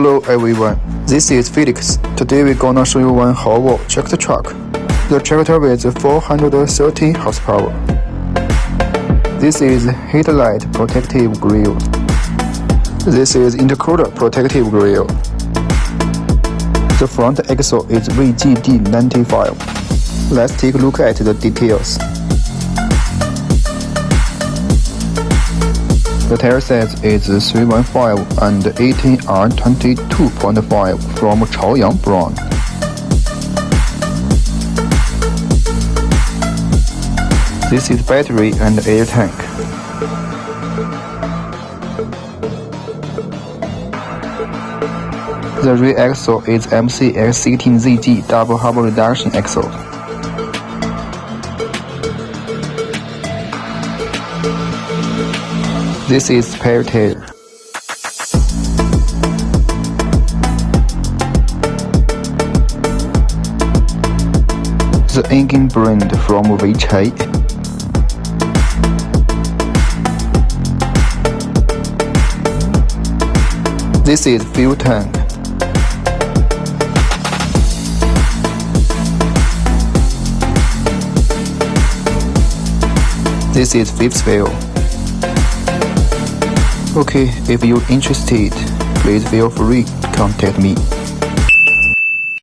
Hello everyone, this is Felix. Today we're gonna show you one HOWO tractor truck. The tractor with 430 horsepower. This is headlight protective grille. This is intercooler protective grille. The front axle is VGD95. Let's take a look at the details. The tire size is 315 and 18R22.5 from Chaoyang brand. This is battery and air tank. The rear axle is MCX16ZG double hub reduction axle. This is spare tire. The engine brand from Weichai. This is fuel tank. This is fifth wheel. Okay, if you're interested, please feel free to contact me.